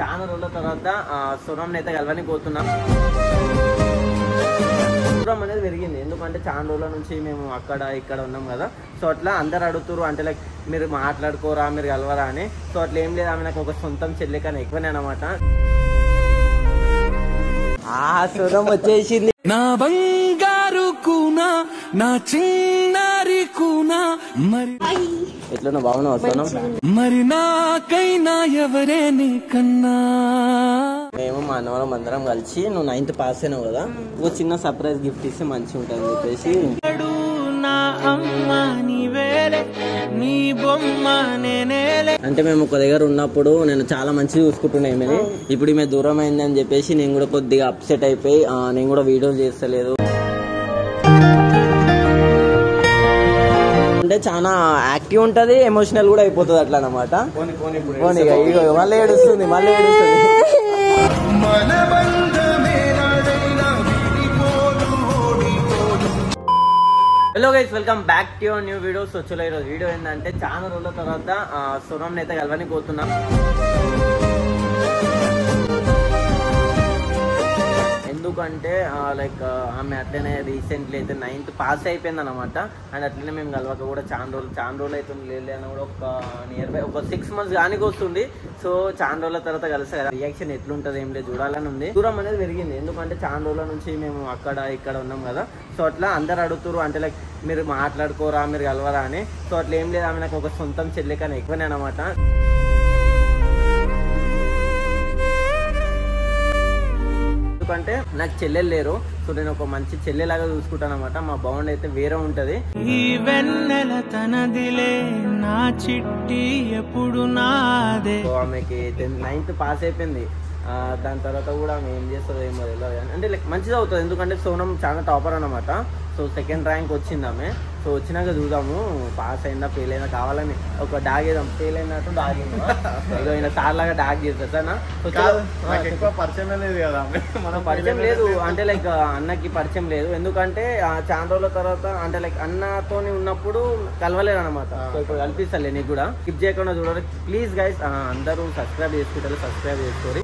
చాలా రోజుల తర్వాత సోనంని అయితే కలవడానికి పోతున్నాం. దూరం అనేది పెరిగింది ఎందుకంటే చాలా రోజుల నుంచి మేము అక్కడ ఇక్కడ ఉన్నాం కదా. సో అట్లా అందరు అడుగుతారు అంటే లైక్ మీరు మాట్లాడుకోరా మీరు కలవరా అని. సో అట్లా ఏం లేదు, ఆమె నాకు ఒక సొంతం చెల్లి కన్నా ఎక్కువనే అనమాట. సోనం వచ్చేసింది. నా బంగారు కూనా నా చిన్నారి కూనా మరి ఎట్లా బాగున్నావు సోనం? మరి నాకైనా ఎవరే నీకన్నా. మేము మా అన్నవరం అందరం కలిసి నువ్వు 9th పాస్ అయినావు కదా, ఓ చిన్న సర్ప్రైజ్ గిఫ్ట్ ఇస్తే మంచిగా ఉంటుంది అని చెప్పేసి. అంటే మేము ఒక దగ్గర ఉన్నప్పుడు నేను చాలా మంచిగా చూసుకుంటున్నా ఏమని, ఇప్పుడు ఈమె దూరం అయింది అని చెప్పేసి నేను కూడా కొద్దిగా అప్సెట్ అయిపోయి నేను కూడా వీడియోలు చేస్తలేదు. అంటే చాలా యాక్టివ్ ఉంటది, ఎమోషనల్ కూడా అయిపోతుంది అట్లా అనమాట. మళ్ళీ ఏడుస్తుంది. Hello guys, welcome back to your new video. So చలో ఈరోజు వీడియో ఏంటంటే చాలా రోజుల తర్వాత సోనంని అయితే కలవడానికి పోతున్నాం. ఎందుకంటే లైక్ ఆమె అట్లనే రీసెంట్లీ అయితే 9th పాస్ అయిపోయింది అనమాట. అండ్ అట్లనే మేము కలవక కూడా చాలా రోజులు అవుతుంది. లేదు అని కూడా ఒక నియర్ బై ఒక 6 months కానీ వస్తుంది. సో చాలా రోజుల తర్వాత కలిస్తే రియాక్షన్ ఎట్లుంటుంది ఏం లేదు చూడాలని ఉంది. దూరం అనేది పెరిగింది ఎందుకంటే చాలా రోజుల నుంచి మేము అక్కడ ఇక్కడ ఉన్నాం కదా. సో అట్లా అందరు అడుగుతారు అంటే లైక్ మీరు మాట్లాడుకోరా మీరు కలవరా అని. సో అట్లా ఏం లేదు, ఆమె నాకు ఒక సొంతం చెల్లి కన్నా ఎక్కువనే అనమాట. ఎందుకంటే నాకు చెల్లెలు లేరు, సో నేను ఒక మంచి చెల్లెలాగా చూసుకుంటాను అనమాట. మా బాండ్ అయితే వేరే ఉంటది. ఈ వెన్నెల తనదిలే నా చిట్టి ఎప్పుడు నాదే. సో ఆమెకి 9th పాస్ అయిపోయింది. దాని తర్వాత కూడా ఆమె ఏం చేస్తుందో ఏమో తెలియదు అంటే లైక్ మంచిగా అవుతుంది ఎందుకంటే సోనం చాలా టాపర్ అనమాట. సో 2nd ర్యాంక్ వచ్చింది ఆమె. సో వచ్చినాక చూద్దాము పాస్ అయినా ఫెయిల్ అయినా కావాలని ఒక డాగ్ వేద్దాం. ఫెయిల్ అయినట్టు డాగ్ ఏదో అయినా సార్ లాగా డాగ్ చేస్తా. పరిచయం లేదు కదా, మనం పరిచయం లేదు అంటే లైక్ అన్నకి పరిచయం లేదు ఎందుకంటే చాలా రోజుల తర్వాత అంటే లైక్ అన్నతోని ఉన్నప్పుడు కలవలేదు అనమాట. సో ఇప్పుడు కల్పిస్తలే నీకు కూడా. స్కిప్ చేయకుండా చూడాలి ప్లీజ్ గైస్. అందరూ సబ్స్క్రైబ్ చేసుకుంటారు, సబ్స్క్రైబ్ చేసుకోరు.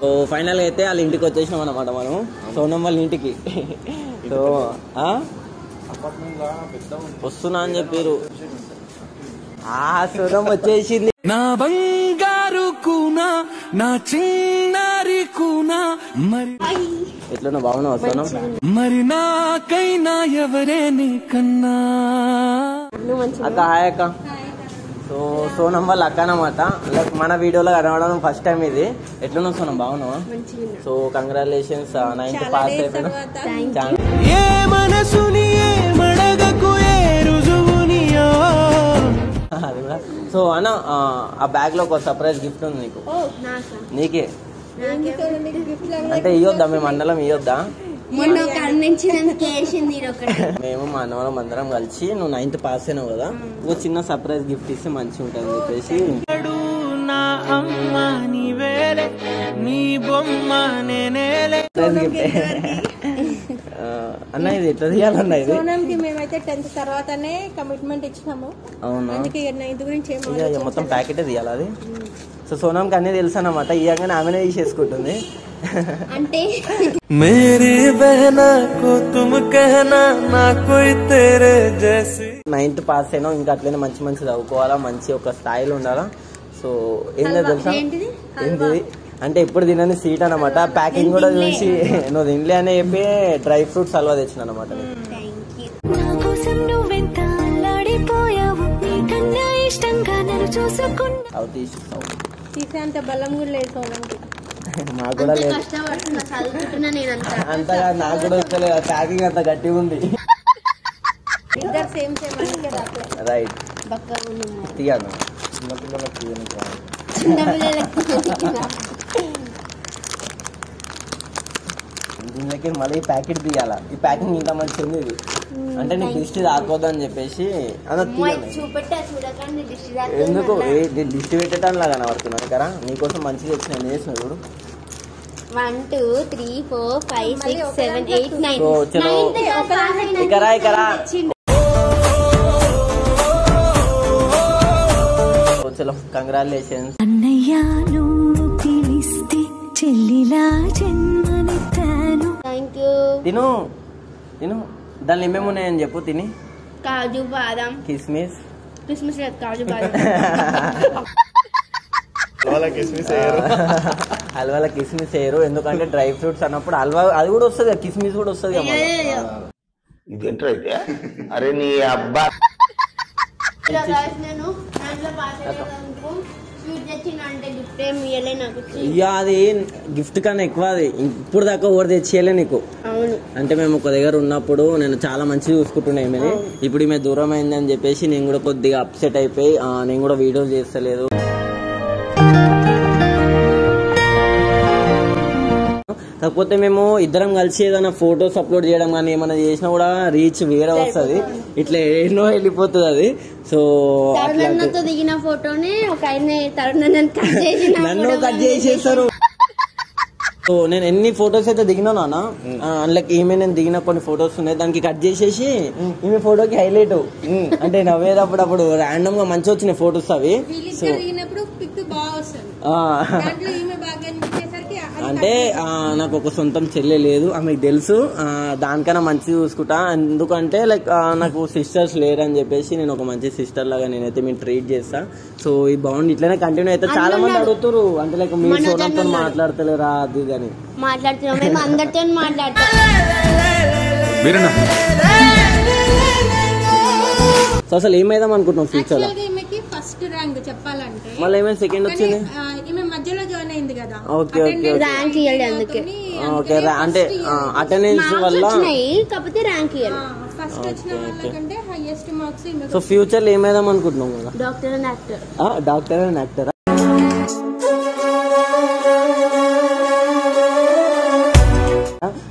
సో ఫైనల్ అయితే వాళ్ళ ఇంటికి వచ్చేసినాం అనమాట మనం, సోనం వాళ్ళ ఇంటికి. సో వస్తున్నా అని చెప్పారు. సోనం వచ్చేసింది. నా బంగారు కూనా నా చిన్నారి కూనా మరి ఎట్లా బాగున్నావు సోనం? మరి నాకైనా ఎవరే నీకన్నా. అక్క హాయ్ అక్క. సో సోనం వాళ్ళ అక్క అనమాట. లైక్ మన వీడియోలో కనవడం ఫస్ట్ టైం ఇది. ఎట్లున్నావు సోనం, బాగున్నావా? సో కంగ్రాచులేషన్స్, 9th పాస్ అయిపోయినా. ఏ మనసుని మడగకు ఏ రుజువునియో. అది కూడా. సో అన్న ఆ బ్యాగ్ లో ఒక సర్ప్రైజ్ గిఫ్ట్ ఉంది నీకు. నీకే అంటే ఇవ్వద్దా? మేము మండలం ఇవ్వద్దా? మేము మా అన్నవరం అందరం కలిసి నువ్వు 9th పాస్ అయినావు కదా, ఓ చిన్న సర్ప్రైజ్ గిఫ్ట్ ఇస్తే మంచిగా ఉంటుంది అని చెప్పేసి. అన్న ఇది ఎట్లా తీయాలన్నా? ఇది మేమైతే 10th తర్వాతనే కమిట్మెంట్ ఇచ్చినాము. అవునా? మొత్తం గురించి ప్యాకెటే తీయాలి అది. సో సోనంకి అన్నీ తెలుసు అన్నమాట. ఇయ్యంగానే ఆమెనే తీసేసుకుంటుంది. అంటే మేరీ బహనా కో తుమ్ కహనా నా కోయి తేరే జైసి. 9th పాస్ అయినా ఇంకా అట్లనే మంచి చదువుకోవాలా, మంచి ఒక స్థాయిలో ఉండాలా. సో ఏంటో తెలుసా? ఏంటిది అంటే ఎప్పుడు తినని స్వీట్ అనమాట. ప్యాకింగ్ కూడా చూసి నువ్వు తినలే అని చెప్పి డ్రై ఫ్రూట్స్ హల్వా తెచ్చిన అనమాట. తీసేంత బలం కూడా లేదు నాకు కూడా లేదు అంతగా, నాకు కూడా వచ్చలేదు. ప్యాకింగ్ అంత గట్టిగా ఉంది. రైట్ తీయాలి. దీనికి మళ్ళీ ప్యాకెట్ తీయాలా. ఈ ప్యాకింగ్ ఇంత మంచిగా ఉంది ఇది. అంటే నీకు దిష్టి తాకోద్దు అని చెప్పేసి ఎందుకు దిష్టి పెట్టడం లాగా కనబడుతున్నాను కదా. నీకోసం మంచిగా వచ్చిన నేను చేసిన చూడు. 1 2 3 4 5 6 7 8 9 तो चलो इकरा కంగ్రాచులేషన్స్. అన్నయ్య నువ్వు పిలిస్తే చెల్లిలా జన్మనెత్తాను. Thank you. తిను దానిలో ఏమేమి ఉన్నాయని చెప్పు. తిని కాజు బాదం కిస్మిస్ లేదు కాజు బాదం హల్వాలో కిస్మిస్ వేయరు, ఎందుకంటే డ్రై ఫ్రూట్స్ అన్నప్పుడు హల్వా అది కూడా వస్తుంది, కిస్మిస్ కూడా వస్తుంది కదా. ఇదేంటైతే అరే నీ అబ్బా నేను స్వీట్ తెచ్చిన అంటే గిఫ్ట్ ఏమి ఇవ్వలే నాకు. ఇక అది గిఫ్ట్ కన్నా ఎక్కువ, అది ఇప్పుడు దాకా ఎవరు తెచ్చేయలే నీకు. అవును, అంటే మేము ఒక దగ్గర ఉన్నప్పుడు నేను చాలా మంచిగా చూసుకుంటున్నా ఈమెని, ఇప్పుడు ఈమె దూరం అయిందని చెప్పేసి నేను కూడా కొద్దిగా అప్సెట్ అయిపోయి నేను కూడా వీడియోస్ చేస్తలేదు. కాకపోతే మేము ఇద్దరం కలిసి ఏదైనా ఫొటోస్ అప్లోడ్ చేయడం కానీ ఏమైనా చేసినా కూడా రీచ్ వేరే వస్తుంది, ఇట్లా ఎన్నో వెళ్ళిపోతుంది అది. సో దిగిన ఫోటోని ఒక నన్ను కట్ చేసేస్తారు. సో నేను ఎన్ని ఫొటోస్ అయితే దిగినా నాన్న, అందులో ఈమె నేను దిగిన కొన్ని ఫొటోస్ ఉన్నాయి, దానికి కట్ చేసేసి ఈమె ఫోటోకి హైలైట్ అంటే నవ్వేటప్పుడు అప్పుడు ర్యాండమ్ గా మంచిగా వచ్చినాయి ఫొటోస్ అవి. సో అంటే నాకు ఒక సొంతం చెల్లె లేదు, ఆమెకు తెలుసు, దానికన్నా మంచిగా చూసుకుంటా. ఎందుకంటే లైక్ నాకు సిస్టర్స్ లేరని చెప్పేసి నేను ఒక మంచి సిస్టర్ లాగా నేనైతే మేము ట్రీట్ చేస్తా. సో ఈ బాండ్ ఇట్లనే కంటిన్యూ అయితే. చాలా మంది అడుగుతారు అంటే లైక్ మీ సోనంతో మాట్లాడతలేరా అది అని. మాట్లాడుతున్నాం, మేము అందరితో మాట్లాడతాం. సో అసలు ఏమైదాం అనుకుంటున్నాం ఫ్యూచర్ లో? ఫస్ట్ ర్యాంక్ చెప్పాలంటే మళ్ళీ ఏమైనా సెకండ్ వచ్చింది, ఈమె మధ్యలో జాయిన్ అయింది కదా. ఓకే ఓకే ర్యాంక్ ఇవ్వాలి అందుకే. ఓకే అంటే అటెండెన్స్ వల్ల కాకపోతే ర్యాంక్ ఇవ్వాలి. ఫస్ట్ వచ్చిన వాళ్ళకంటే హైయెస్ట్ మార్క్స్. సో ఫ్యూచర్ లో ఏమైదాం అనుకుంటున్నాం కదా? Doctor and actor. Doctor and actor.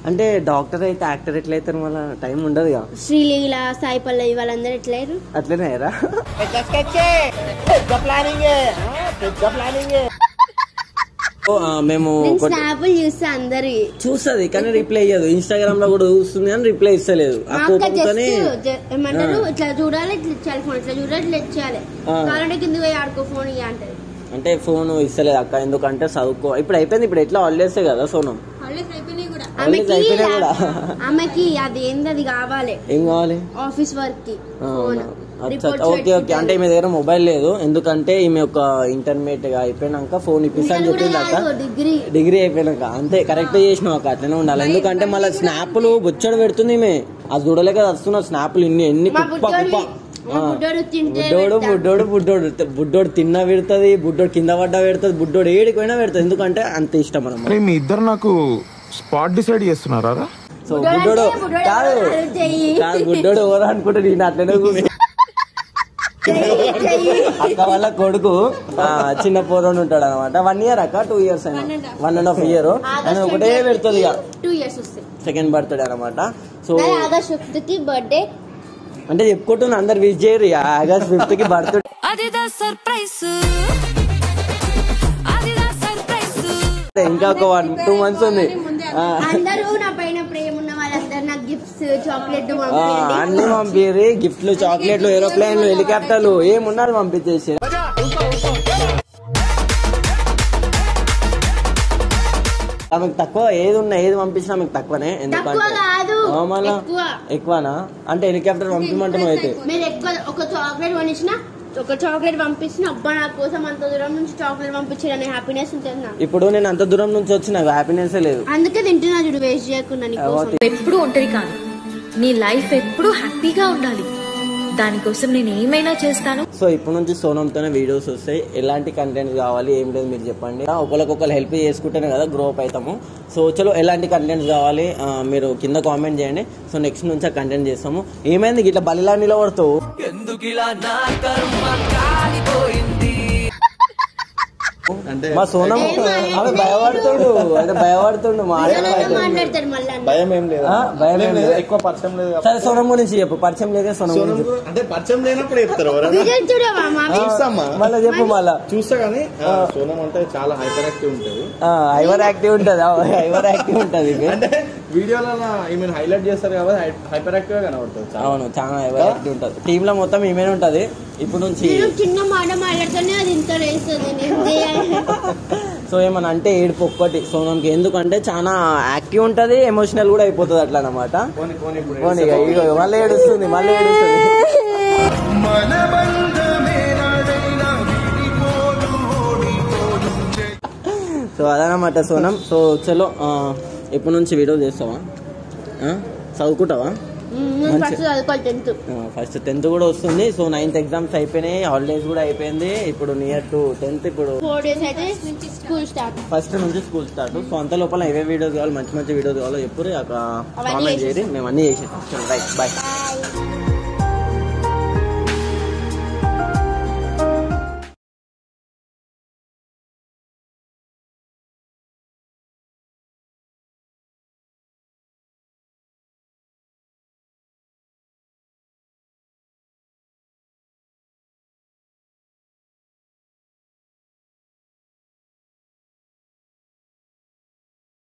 అంటే డాక్టర్ అయితే యాక్టర్ ఎట్లయితారు, మళ్ళీ టైం ఉండదు కదా. శ్రీలీల, సాయి పల్లవి వాళ్ళందరూ ఎట్లయిరు అట్లనే అయ్యారా? మేము స్నాపులు చూస్తే అందరి చూస్తుంది కానీ రిప్లై ఇయ్యదు. ఇన్స్టాగ్రామ్ లో కూడా చూస్తుంది కానీ రిప్లై ఇస్తలేదు. ఏమంటారు ఇట్లా చూడాలి, ఇట్లా ఇచ్చాలి ఫోన్, ఇట్లా చూడాలి, ఇట్లా ఇచ్చాలి, కావాలంటే కింద పోయి ఆడుకో ఫోన్ ఇయ్య అంటది. అంటే ఫోన్ ఇస్తలేదు అక్క, ఎందుకంటే చదువుకో. ఇప్పుడు అయిపోయింది, ఇప్పుడు ఎట్లా హాలిడేసే కదా సోనం. ఆమెకి అది ఏంది, అది కావాలి. ఏం కావాలి? ఆఫీస్ వర్క్ కి. Okay okay. అంటే ఈమె దగ్గర మొబైల్ లేదు, ఎందుకంటే ఈమె ఒక ఇంటర్మీడియట్ అయిపోయినాక ఫోన్ ఇప్పిస్తాను చెప్పింది అక్క. డిగ్రీ అయిపోయినాక అంతే. కరెక్ట్ చేసినావు అక్క, అట్లనే ఉండాలి. ఎందుకంటే మళ్ళీ స్నాప్లు బొచ్చడు పెడుతుంది ఈమె, అది చూడలేక వస్తున్నా స్నాప్లు ఎన్ని కుప్ప కుప్ప. బుడ్డోడు తిన్నా పెడుతుంది, బుడ్డోడు కింద పడ్డా పెడుతుంది, బుడ్డోడు ఏడిపోయినా పెడుతుంది, ఎందుకంటే అంత ఇష్టం అన్నమాట. మీ ఇద్దరు నాకు స్పాట్ డిసైడ్ చేస్తున్నారా? సో బుడ్డోడు కాదు బుడ్డోడు ఎవరు అనుకుంటే నేను అట్లనే అక్క వాళ్ళ కొడుకు చిన్న పోరోడు ఉంటాడు అనమాట. 1 year అక్క 2 years అయినా 1.5 year అని ఒకటే పెడుతుంది. 2 years సెకండ్ బర్త్డే అనమాట. సో ఆగస్ట్ 5th కి బర్త్డే అంటే చెప్పుకుంటున్నా, అందరు విష్ చేయరు. ఆగస్ట్ 5th కి బర్త్డే. ఇంకా ఒక 1-2 months ఉంది. అందరూ నా పైన ప్రేమ ఉన్న వాళ్ళందరూ నాకు గిఫ్ట్స్, చాక్లెట్ అన్ని పంపిరి. గిఫ్ట్లు, చాక్లెట్లు, ఏరోప్లేన్లు, హెలికాప్టర్లు ఏమున్నారు పంపించేసి. ఆమెకు తక్కువ ఏది ఉన్నా ఏది పంపించినా మీకు తక్కువనే, ఎందుకంటే మళ్ళా ఎక్కువనా? అంటే హెలికాప్టర్ పంపించమంటున్నావు అయితే. మీరు ఎక్కువ ఒక చాక్లెట్ కొనిచ్చినా, ఒక చాక్లెట్ పంపించిన, అబ్బా నా కోసం అంత దూరం నుంచి చాక్లెట్ పంపించారనే హ్యాపీనెస్ ఉంటుంది. ఇప్పుడు నేను అంత దూరం నుంచి వచ్చి నాకు హ్యాపీనెస్ లేదు, అందుకే తింటున్నా చూడు, వేస్ట్ చేయకుండా. ఎప్పుడు ఒంటరి కాదు, నీ లైఫ్ ఎప్పుడు హ్యాపీగా ఉండాలి, దానికోసం నేను ఏమైనా చేస్తాను. సో ఇప్పటి నుంచి సోనంతోనే వీడియోస్ వస్తాయి. ఎలాంటి కంటెంట్ కావాలి ఏం లేదు మీరు చెప్పండి. ఒకరికొకరు హెల్ప్ చేసుకుంటేనే కదా గ్రో అప్ అవుతాము. సో చలో ఎలాంటి కంటెంట్స్ కావాలి మీరు కింద కామెంట్ చేయండి. సో నెక్స్ట్ నుంచి ఆ కంటెంట్ చేస్తాము. ఏమైంది ఇట్లా బలిలా నిలబడతావు? మా సోనం ఆమె భయపడుతుండు, అంటే భయపడుతుండు. భయం ఏం లేదు, భయం ఏం లేదు, ఎక్కువ పరిచయం లేదు. సరే సోనం గురించి చెప్పు. పరిచయం లేదే సోనం గురించి. అంటే పరిచయం లేనప్పుడు చెప్తారు మళ్ళీ చెప్పు. మళ్ళా చూస్తా కానీ సోనం అంటే చాలా హైపర్ యాక్టివ్ ఉంటది. హైపర్ యాక్టివ్ ఉంటది, హైపర్ యాక్టివ్ ఉంటది. అంటే వీడియోలో ఈమెను హైలైట్ చేస్తారు కాబట్టి హైపర్ యాక్టివ్ గా కనబడుతుంది. అవును, చాలా యాక్టివ్ ఉంటుంది. టీమ్ లో మొత్తం ఈమెనే ఉంటది ఇప్పుడు నుంచి. చిన్న మాట మాట్లాడితేనే అది ఇంత రేస్తుంది. సో ఏమన్నా అంటే ఏడుపు ఒక్కటి సోనంకి, ఎందుకంటే చాలా యాక్టివ్ ఉంటది, ఎమోషనల్ కూడా అయిపోతుంది అట్లా అనమాట. మళ్ళీ ఏడుస్తుంది. సో అదనమాట సోనం. సో చలో ఇప్పటి నుంచి వీడియో చేస్తావా, చదువుకుంటావా? ఫస్ట్ 10th కూడా వస్తుంది. సో 9th ఎగ్జామ్స్ అయిపోయినాయి, హాలిడేస్ కూడా అయిపోయింది. ఇప్పుడు నియర్ టు 10th, ఇప్పుడు 4 days అయితే స్కూల్ స్టార్ట్. ఫస్ట్ నుంచి స్కూల్ స్టార్ట్. సో అంత లోపల ఏవే వీడియోస్ కావాలి, మంచి వీడియోస్ కావాలో ఎప్పుడు కామెంట్ చేయండి, మేము అన్ని చేసేస్తాం. Right, bye.